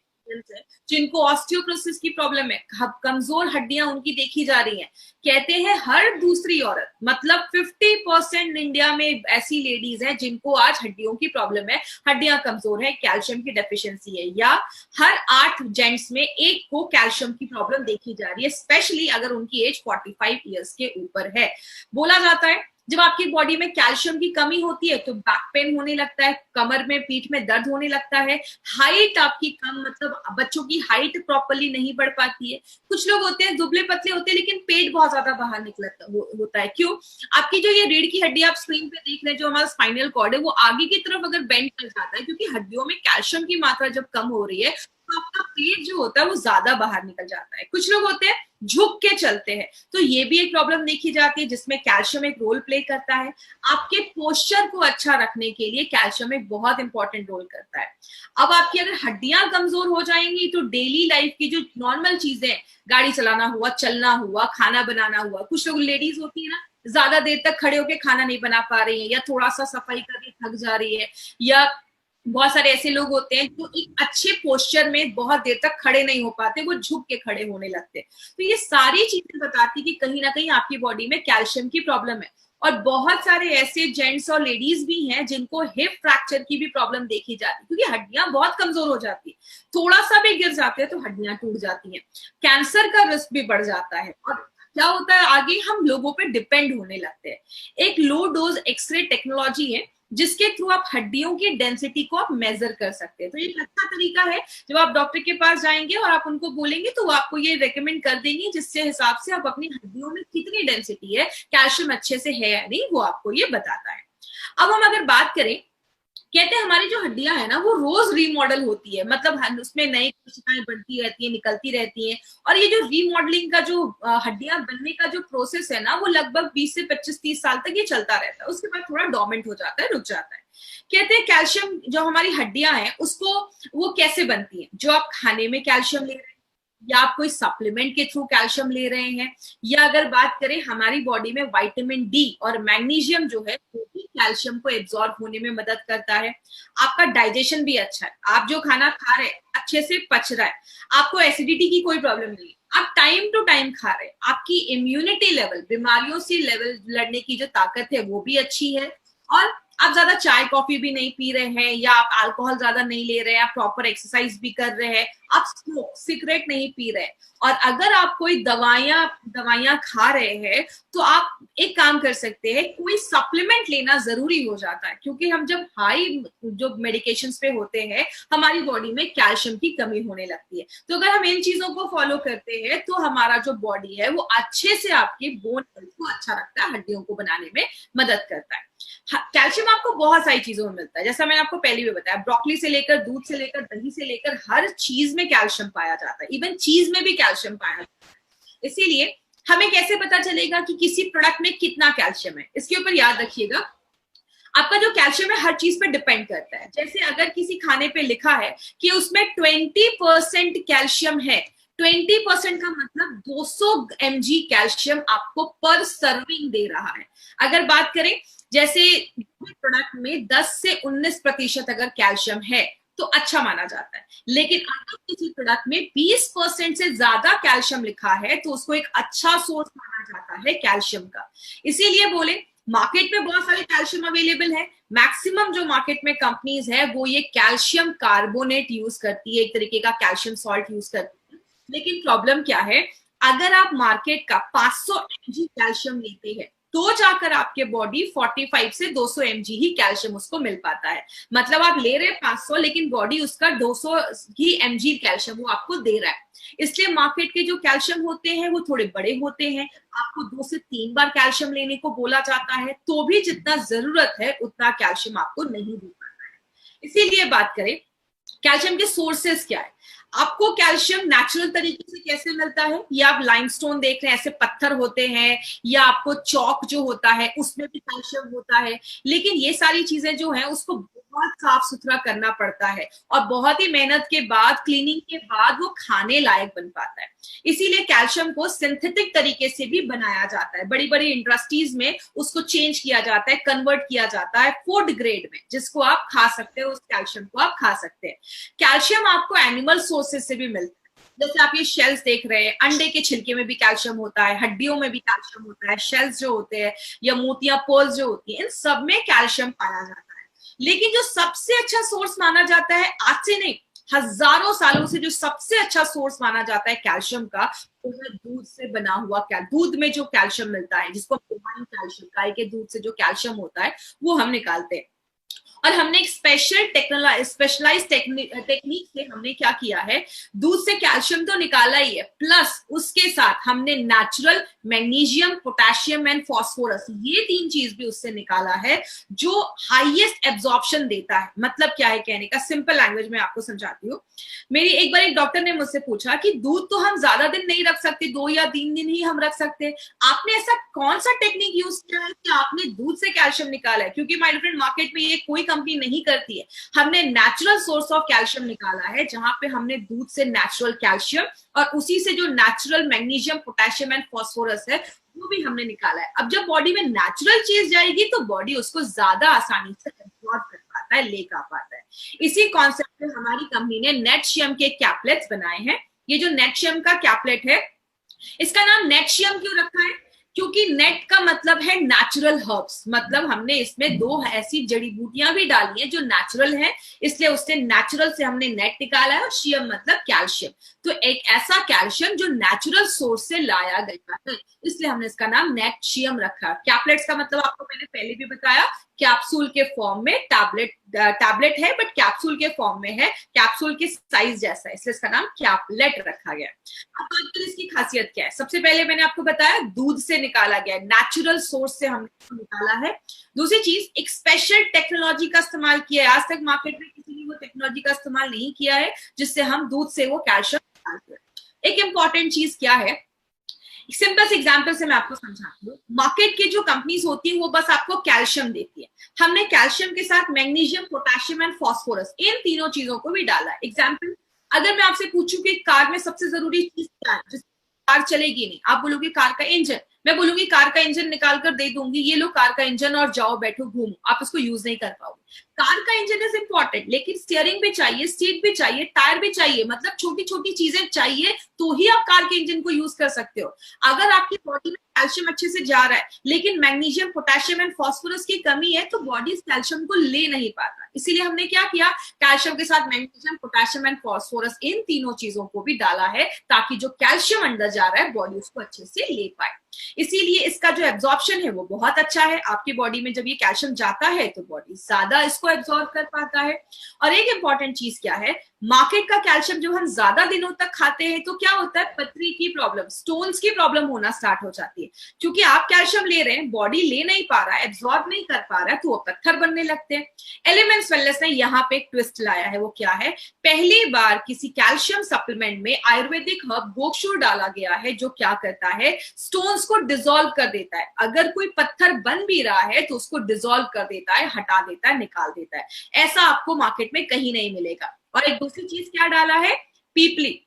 जिनको ऑस्टियोपोरोसिस की प्रॉब्लम है, कमजोर हड्डियां उनकी देखी जा रही हैं। कहते हैं हर दूसरी औरत, मतलब 50% इंडिया में ऐसी लेडीज हैं जिनको आज हड्डियों की प्रॉब्लम है, हड्डियां कमजोर है, कैल्शियम की डेफिशिएंसी है, या हर 8 जेंट्स में एक को कैल्शियम की प्रॉब्लम देखी जा रही है, स्पेशली अगर उनकी एज 45 ईयर्स के ऊपर है। बोला जाता है जब आपकी बॉडी में कैल्शियम की कमी होती है तो बैक पेन होने लगता है, कमर में, पीठ में दर्द होने लगता है, हाइट आपकी कम, मतलब बच्चों की हाइट प्रॉपर्ली नहीं बढ़ पाती है। कुछ लोग होते हैं दुबले पतले होते हैं लेकिन पेट बहुत ज्यादा बाहर निकलता होता है। क्यों? आपकी जो ये रीढ़ की हड्डी आप स्क्रीन पे देख रहे हैं, जो हमारा स्पाइनल कॉर्ड है, वो आगे की तरफ अगर बेंड कर जाता है, क्योंकि हड्डियों में कैल्शियम की मात्रा जब कम हो रही है तो आपका पेट जो होता है वो ज्यादा बाहर निकल जाता है। कुछ लोग होते हैं झुक के चलते हैं, तो ये भी एक प्रॉब्लम देखी जाती है जिसमें कैल्शियम एक रोल प्ले करता है। आपके पोस्चर को अच्छा रखने के लिए कैल्शियम एक बहुत इंपॉर्टेंट रोल करता है। अब आपकी अगर हड्डियां कमजोर हो जाएंगी तो डेली लाइफ की जो नॉर्मल चीजें, गाड़ी चलाना हुआ, चलना हुआ, खाना बनाना हुआ, कुछ लोग लेडीज होती है ना, ज्यादा देर तक खड़े होकर खाना नहीं बना पा रही है, या थोड़ा सा सफाई करके थक जा रही है, या बहुत सारे ऐसे लोग होते हैं जो एक अच्छे पोस्चर में बहुत देर तक खड़े नहीं हो पाते, वो झुक के खड़े होने लगते हैं। तो ये सारी चीजें बताती कि कहीं ना कहीं आपकी बॉडी में कैल्शियम की प्रॉब्लम है। और बहुत सारे ऐसे जेंट्स और लेडीज भी हैं जिनको हिप फ्रैक्चर की भी प्रॉब्लम देखी जाती है, क्योंकि हड्डियां बहुत कमजोर हो जाती है, थोड़ा सा भी गिर जाते हैं तो हड्डियां टूट जाती हैं, कैंसर का रिस्क भी बढ़ जाता है। और क्या होता है, आगे हम लोगों पे डिपेंड होने लगते हैं। एक लो डोज एक्सरे टेक्नोलॉजी है जिसके थ्रू आप हड्डियों की डेंसिटी को आप मेजर कर सकते हैं। तो ये एक अच्छा तरीका है, जब आप डॉक्टर के पास जाएंगे और आप उनको बोलेंगे तो वो आपको ये रेकमेंड कर देंगे, जिससे हिसाब से आप अपनी हड्डियों में कितनी डेंसिटी है, कैल्शियम अच्छे से है या नहीं, वो आपको ये बताता है। अब हम अगर बात करें, कहते हैं हमारी जो हड्डियां है ना वो रोज रीमॉडल होती है, मतलब उसमें नई कोशिकाएं बढ़ती रहती है, निकलती रहती हैं। और ये जो रीमॉडलिंग का जो हड्डियां बनने का जो प्रोसेस है ना, वो लगभग 20 से 25-30 साल तक ये चलता रहता है, उसके बाद थोड़ा डोमेंट हो जाता है, रुक जाता है। कहते हैं कैल्शियम जो हमारी हड्डियां हैं उसको वो कैसे बनती है, जो आप खाने में कैल्शियम ले रहे हैं, या आप कोई सप्लीमेंट के थ्रू कैल्शियम ले रहे हैं, या अगर बात करें हमारी बॉडी में विटामिन डी और मैग्नीशियम जो है वो भी कैल्शियम को एब्जॉर्ब होने में मदद करता है। आपका डाइजेशन भी अच्छा है, आप जो खाना खा रहे हैं अच्छे से पच रहा है, आपको एसिडिटी की कोई प्रॉब्लम नहीं है, आप टाइम टू टाइम खा रहे हैं, आपकी इम्यूनिटी लेवल, बीमारियों से लड़ने की जो ताकत है वो भी अच्छी है, और आप ज्यादा चाय कॉफी भी नहीं पी रहे हैं, या आप अल्कोहल ज्यादा नहीं ले रहे हैं, आप प्रॉपर एक्सरसाइज भी कर रहे हैं, आप स्मोक सिगरेट नहीं पी रहे हैं, और अगर आप कोई दवाइयां खा रहे हैं तो आप एक काम कर सकते हैं, कोई सप्लीमेंट लेना जरूरी हो जाता है, क्योंकि हम जब हाई जो मेडिकेशंस पे होते हैं हमारी बॉडी में कैल्शियम की कमी होने लगती है। तो अगर हम इन चीजों को फॉलो करते हैं तो हमारा जो बॉडी है वो अच्छे से आपके बोन हेल्थ को अच्छा रखता है, हड्डियों को बनाने में मदद करता है। कैल्शियम आपको बहुत सारी चीजों में मिलता है, जैसा मैंने आपको पहले भी बताया, ब्रोकली से लेकर, दूध से लेकर, दही से लेकर, हर चीज में कैल्शियम पाया जाता है, इवन चीज में भी कैल्शियम पाया जाता है। इसीलिए हमें कैसे पता चलेगा कि किसी प्रोडक्ट में कितना कैल्शियम है, इसके ऊपर याद रखिएगा, आपका जो कैल्शियम है हर चीज पे डिपेंड करता है। जैसे अगर किसी खाने पे लिखा है कि उसमें 20% कैल्शियम है, 20% का मतलब 200 mg कैल्शियम आपको पर सर्विंग दे रहा है। अगर बात करें जैसे प्रोडक्ट में 10 से 19% अगर कैल्शियम है तो अच्छा माना जाता है, लेकिन अगर किसी प्रोडक्ट में 20% से ज्यादा कैल्शियम लिखा है तो उसको एक अच्छा सोर्स माना जाता है कैल्शियम का। इसीलिए बोले मार्केट में बहुत सारे कैल्शियम अवेलेबल है, मैक्सिमम जो मार्केट में कंपनीज है वो ये कैल्शियम कार्बोनेट यूज करती है, एक तरीके का कैल्शियम सॉल्ट यूज करती है। लेकिन प्रॉब्लम क्या है, अगर आप मार्केट का 500 mg कैल्शियम लेते हैं तो जाकर आपके बॉडी 45 से 200 mg ही कैल्शियम उसको मिल पाता है। मतलब आप ले रहे हैं 500 लेकिन बॉडी उसका 200 ही mg कैल्शियम वो आपको दे रहा है। इसलिए मार्केट के जो कैल्शियम होते हैं वो थोड़े बड़े होते हैं, आपको 2 से 3 बार कैल्शियम लेने को बोला जाता है, तो भी जितना जरूरत है उतना कैल्शियम आपको नहीं दे पाता है। इसीलिए बात करें कैल्शियम के सोर्सेस क्या है, आपको कैल्शियम नेचुरल तरीके से कैसे मिलता है, ये आप लाइमस्टोन देख रहे हैं, ऐसे पत्थर होते हैं, या आपको चौक जो होता है उसमें भी कैल्शियम होता है। लेकिन ये सारी चीजें जो है उसको बहुत साफ सुथरा करना पड़ता है और बहुत ही मेहनत के बाद, क्लीनिंग के बाद वो खाने लायक बन पाता है। इसीलिए कैल्शियम को सिंथेटिक तरीके से भी बनाया जाता है, बड़ी बड़ी इंडस्ट्रीज में उसको चेंज किया जाता है, कन्वर्ट किया जाता है फूड ग्रेड में, जिसको आप खा सकते हो, उस कैल्शियम को आप खा सकते हैं। कैल्शियम आपको एनिमल सोर्सेस से भी मिलता है, जैसे आप ये शेल्स देख रहे हैं, अंडे के छिलके में भी कैल्शियम होता है, हड्डियों में भी कैल्शियम होता है, शेल्स जो होते हैं या मोतियां पर्ल्स जो होती हैं, इन सब में कैल्शियम पाया जाता है। लेकिन जो सबसे अच्छा सोर्स माना जाता है, आज से नहीं हजारों सालों से जो सबसे अच्छा सोर्स माना जाता है कैल्शियम का, वो है दूध से बना हुआ दूध में जो कैल्शियम मिलता है, जिसको कैल्शियम, गाय के दूध से जो कैल्शियम होता है वो हम निकालते हैं। और हमने एक स्पेशलाइज टेक्निक से हमने क्या किया है, दूध से कैल्शियम तो निकाला ही है, प्लस उसके साथ हमने natural magnesium, potassium and phosphorus, ये 3 चीज भी उससे निकाला है जो हाईएस्ट एब्जॉर्प्शन देता है। मतलब क्या है कहने का, सिंपल लैंग्वेज में आपको समझाती हूँ। मेरी एक बार एक डॉक्टर ने मुझसे पूछा कि दूध तो हम ज्यादा दिन नहीं रख सकते, 2 या 3 दिन ही हम रख सकते हैं, आपने ऐसा कौन सा टेक्निक यूज किया है कि आपने दूध से कैल्शियम निकाला है? क्योंकि माय फ्रेंड मार्केट में ये कोई कंपनी नहीं करती है। हमने नेचुरल सोर्स ऑफ कैल्शियम निकाला है, जहां पे हमने दूध से नेचुरल कैल्शियम और उसी से जो natural magnesium, potassium and phosphorus है वो भी हमने निकाला है। अब जब बॉडी में नेचुरल चीज जाएगी तो बॉडी उसको ज्यादा आसानी से एब्जॉर्ब कर पाता है, ले का पाता है। इसी कॉन्सेप्ट पे हमारी कंपनी ने नेटशियम के कैप्लेट्स बनाए हैं। ये जो नेटशियम का कैप्लेट है, इसका नाम नेटशियम क्यों रखा है? क्योंकि नेट का मतलब है नेचुरल हर्ब्स, मतलब हमने इसमें 2 ऐसी जड़ी बूटियां भी डाली हैं जो नेचुरल हैं, इसलिए उससे नेचुरल से हमने नेट निकाला है। और शियम मतलब कैल्शियम, तो एक ऐसा कैल्शियम जो नेचुरल सोर्स से लाया गया है, इसलिए हमने इसका नाम नेटशियम रखा। कैप्लेट्स का मतलब आपको मैंने पहले भी बताया, कैप्सूल के फॉर्म में, टैबलेट है बट कैप्सूल के फॉर्म में है, कैप्सूल के साइज जैसा है, इसलिए इसका नाम कैप्लेट रखा गया। अब बात करें इसकी खासियत क्या है, सबसे पहले मैंने आपको बताया दूध से निकाला गया, नेचुरल सोर्स से हमने निकाला है। दूसरी चीज, एक स्पेशल टेक्नोलॉजी का इस्तेमाल किया है, आज तक मार्केट में किसी ने वो टेक्नोलॉजी का इस्तेमाल नहीं किया है जिससे हम दूध से वो कैल्शियम निकालते हैं। एक इंपॉर्टेंट चीज क्या है, सिंपल से एग्जांपल से मैं आपको समझाती हूँ। मार्केट की जो कंपनीज होती हैं वो बस आपको कैल्शियम देती है, हमने कैल्शियम के साथ मैग्नीशियम, पोटेशियम एंड फास्फोरस, इन तीनों चीजों को भी डाला है। एग्जांपल, अगर मैं आपसे पूछूं कि कार में सबसे जरूरी चीज क्या है, जिससे कार चलेगी नहीं, आप बोलोगे कार का इंजन, मैं बोलूंगी कार का इंजन निकाल कर दे दूंगी, ये लो कार का इंजन और जाओ बैठो घूमो, आप उसको यूज नहीं कर पाओगे। कार का इंजन इज इंपॉर्टेंट, लेकिन स्टीयरिंग भी चाहिए, सीट भी चाहिए, टायर भी चाहिए, मतलब छोटी छोटी चीजें चाहिए तो ही आप कार के इंजन को यूज कर सकते हो। अगर आपकी बॉडी में कैल्शियम अच्छे से जा रहा है लेकिन मैग्नीशियम, पोटेशियम एंड फास्फोरस की कमी है तो बॉडी इस कैल्शियम को ले नहीं पाता। इसीलिए हमने क्या किया, कैल्शियम के साथ मैग्नीशियम, पोटेशियम एंड फास्फोरस, इन तीनों चीजों को भी डाला है ताकि जो कैल्शियम अंदर जा रहा है बॉडी उसको अच्छे से ले पाए। इसीलिए इसका जो एब्जॉर्प्शन है वो बहुत अच्छा है, आपकी बॉडी में जब ये कैल्शियम जाता है तो बॉडी ज्यादा इसको एब्जॉर्ब कर पाता है। और एक इंपॉर्टेंट चीज क्या है, मार्केट का कैल्शियम जब हम ज्यादा दिनों तक खाते हैं तो क्या होता है, पथरी की प्रॉब्लम, स्टोन्स की प्रॉब्लम होना स्टार्ट हो जाती है। क्योंकि आप कैल्शियम ले रहे हैं, बॉडी ले नहीं पा रहा है, एब्जॉर्ब नहीं कर पा रहा है, तो वो पत्थर बनने लगते हैं। एलिमेंट्स वेलनेस ने यहाँ पे एक ट्विस्ट लाया है, वो क्या है, पहली बार किसी कैल्शियम सप्लीमेंट में आयुर्वेदिक हर्ब गोक्षुर डाला गया है, जो क्या करता है, स्टोन्स को डिसॉल्व कर देता है। अगर कोई पत्थर बन भी रहा है तो उसको डिसॉल्व कर देता है, हटा देता है, निकाल देता है। ऐसा आपको मार्केट में कहीं नहीं मिलेगा। और एक दूसरी चीज क्या डाला है, पीपली।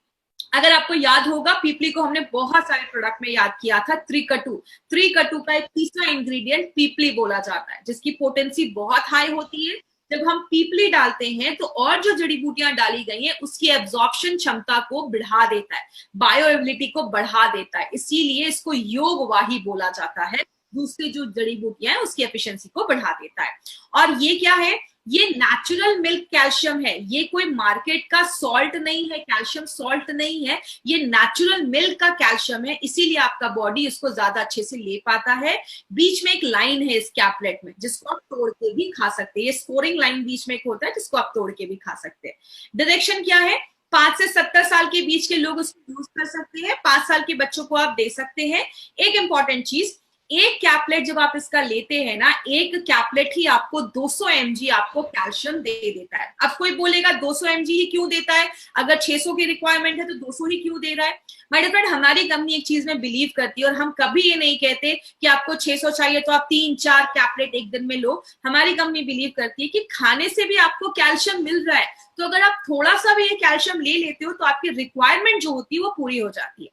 अगर आपको याद होगा, पीपली को हमने बहुत सारे प्रोडक्ट में याद किया था। त्रिकटु का एक तीसरा इंग्रेडिएंट पीपली बोला जाता है, जिसकी पोटेंसी बहुत हाई होती है। जब हम पीपली डालते हैं तो और जो जड़ी बूटियां डाली गई हैं उसकी एब्जॉर्प्शन क्षमता को बढ़ा देता है, बायोएबिलिटी को बढ़ा देता है, इसीलिए इसको योगवाही बोला जाता है। दूसरी जो जड़ी बूटियां हैं उसकी एफिशिएंसी को बढ़ा देता है। और ये क्या है? ये नेचुरल मिल्क कैल्शियम है, ये कोई मार्केट का सॉल्ट नहीं है, कैल्शियम सॉल्ट नहीं है, ये नेचुरल मिल्क का कैल्शियम है, इसीलिए आपका बॉडी इसको ज्यादा अच्छे से ले पाता है। बीच में एक लाइन है इस कैपलेट में जिसको आप तोड़ के भी खा सकते हैं, ये स्कोरिंग लाइन बीच में एक होता है जिसको आप तोड़ के भी खा सकते हैं। डायरेक्शन क्या है? 5 से 70 साल के बीच के लोग उसको यूज कर सकते हैं, 5 साल के बच्चों को आप दे सकते हैं। एक इंपॉर्टेंट चीज, एक कैपलेट जब आप इसका लेते हैं ना, एक कैपलेट ही आपको 200 mg आपको कैल्शियम दे देता है। अब कोई बोलेगा 200 mg ही क्यों देता है, अगर 600 की रिक्वायरमेंट है तो 200 ही क्यों दे रहा है? माय डियर फ्रेंड, हमारी कंपनी एक चीज में बिलीव करती है और हम कभी ये नहीं कहते कि आपको 600 चाहिए तो आप 3-4 कैपलेट एक दिन में लो। हमारी कंपनी बिलीव करती है कि खाने से भी आपको कैल्शियम मिल रहा है, तो अगर आप थोड़ा सा भी ये कैल्शियम ले लेते हो तो आपकी रिक्वायरमेंट जो होती है वो पूरी हो जाती है।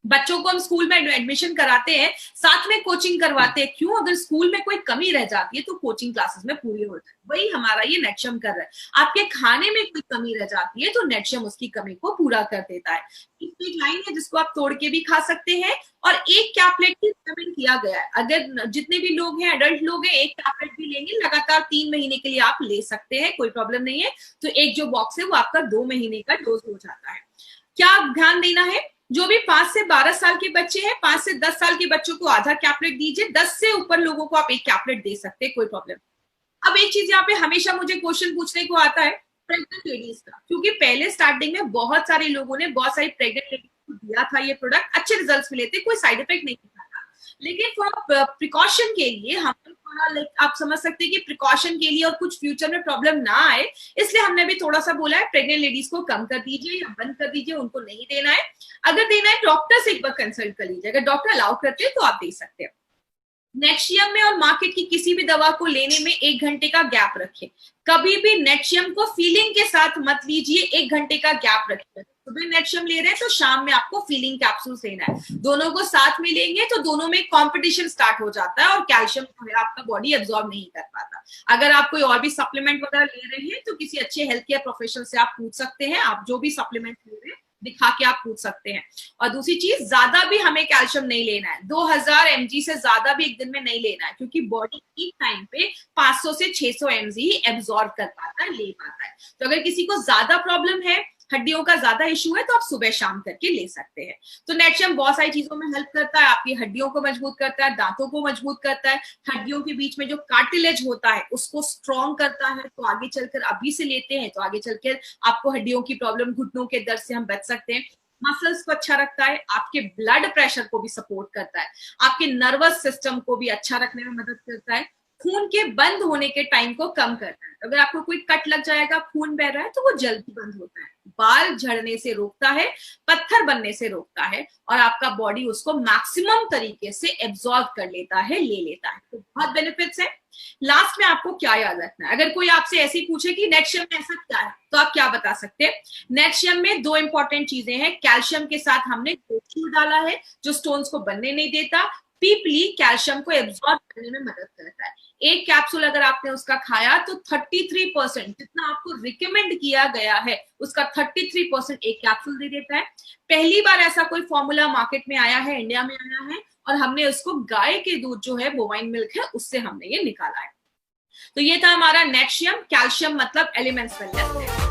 बच्चों को हम स्कूल में एडमिशन कराते हैं, साथ में कोचिंग करवाते हैं, क्यों? अगर स्कूल में कोई कमी रह जाती है तो कोचिंग क्लासेस में पूरी हो जाए। वही हमारा ये नेटशम कर रहा है। आपके खाने में कोई कमी रह जाती है तो नेटशम उसकी कमी को पूरा कर देता है। एक लाइन है जिसको आप तोड़ के भी खा सकते हैं, और एक कैपलेट की रिकमेंड किया गया है। अगर जितने भी लोग हैं, एडल्ट लोग हैं, एक कैपलेट भी लेंगे, लगातार 3 महीने के लिए आप ले सकते हैं, कोई प्रॉब्लम नहीं है। तो एक जो बॉक्स है वो आपका 2 महीने का डोज हो जाता है। क्या ध्यान देना है? जो भी 5 से 12 साल के बच्चे हैं, 5 से 10 साल के बच्चों को आधा कैपलेट दीजिए, 10 से ऊपर लोगों को आप एक कैपलेट दे सकते हैं, कोई प्रॉब्लम। अब एक चीज यहाँ पे हमेशा मुझे क्वेश्चन पूछने को आता है प्रेग्नेंट लेडीज का, क्योंकि पहले स्टार्टिंग में बहुत सारे लोगों ने बहुत सारी प्रेग्नेंट लेडीज को दिया था ये प्रोडक्ट, अच्छे रिजल्ट्स मिले थे, कोई साइड इफेक्ट नहीं था। लेकिन फॉर प्रिकॉशन के लिए हम आप समझ सकते हैं कि प्रिकॉशन के लिए और कुछ फ्यूचर में प्रॉब्लम ना आए, इसलिए हमने भी थोड़ा सा बोला है प्रेग्नेंट लेडीज को कम कर दीजिए या बंद कर दीजिए, उनको नहीं देना है। अगर देना है डॉक्टर से एक बार कंसल्ट कर लीजिए, अगर डॉक्टर अलाउ करते हैं तो आप दे सकते हैं। नेटशियम में और मार्केट की किसी भी दवा को लेने में 1 घंटे का गैप रखें। कभी भी नेटशियम को फीलिंग के साथ मत लीजिए, 1 घंटे का गैप रखिए। सुबह नेटशियम ले रहे हैं तो शाम में आपको फीलिंग कैप्सूल लेना है। दोनों को साथ में लेंगे तो दोनों में कंपटीशन स्टार्ट हो जाता है और कैल्शियम जो है आपका बॉडी एब्जॉर्ब नहीं कर पाता। अगर आप कोई और भी सप्लीमेंट वगैरह ले रहे हैं तो किसी अच्छे हेल्थ केयर प्रोफेशनल से आप पूछ सकते हैं, आप जो भी सप्लीमेंट ले रहे हैं दिखा के आप पूछ सकते हैं। और दूसरी चीज, ज्यादा भी हमें कैल्शियम नहीं लेना है, 2000 mg से ज्यादा भी एक दिन में नहीं लेना है, क्योंकि बॉडी एक टाइम पे 500 से 600 mg ही एब्जॉर्ब कर पाता है, ले पाता है। तो अगर किसी को ज्यादा प्रॉब्लम है, हड्डियों का ज्यादा इशू है, तो आप सुबह शाम करके ले सकते हैं। तो नेटशियम बहुत सारी चीजों में हेल्प करता है, आपकी हड्डियों को मजबूत करता है, दांतों को मजबूत करता है, हड्डियों के बीच में जो कार्टिलेज होता है उसको स्ट्रॉन्ग करता है। तो आगे चलकर अभी से लेते हैं तो आगे चलकर आपको हड्डियों की प्रॉब्लम, घुटनों के दर्द से हम बच सकते हैं। मसल्स को अच्छा रखता है, आपके ब्लड प्रेशर को भी सपोर्ट करता है, आपके नर्वस सिस्टम को भी अच्छा रखने में मदद करता है, खून के बंद होने के टाइम को कम करता है। अगर आपको कोई कट लग जाएगा, खून बह रहा है, तो वो जल्दी बंद होता है। बाल झड़ने से रोकता है, पत्थर बनने से रोकता है, और आपका बॉडी उसको मैक्सिमम तरीके से एब्जॉर्ब कर लेता है, ले लेता है। तो बहुत बेनिफिट्स है। लास्ट में आपको क्या याद रखना है, अगर कोई आपसे ऐसे ही पूछे कि नेटशियम में ऐसा क्या है, तो आप क्या बता सकते हैं? नेटशियम में 2 इंपॉर्टेंट चीजें हैं। कैल्शियम के साथ हमने कैल्शियम डाला है जो स्टोन्स को बनने नहीं देता। पीपली कैल्शियम को एब्जॉर्ब करने में मदद करता है। एक कैप्सूल अगर आपने उसका खाया तो 33% जितना आपको रिकमेंड किया गया है उसका 33% एक कैप्सूल दे देता है। पहली बार ऐसा कोई फॉर्मूला मार्केट में आया है, इंडिया में आया है, और हमने उसको गाय के दूध जो है, बोवाइन मिल्क है, उससे हमने ये निकाला है। तो ये था हमारा नेटशियम। कैल्शियम मतलब एलिमेंट्स वेलनेस है।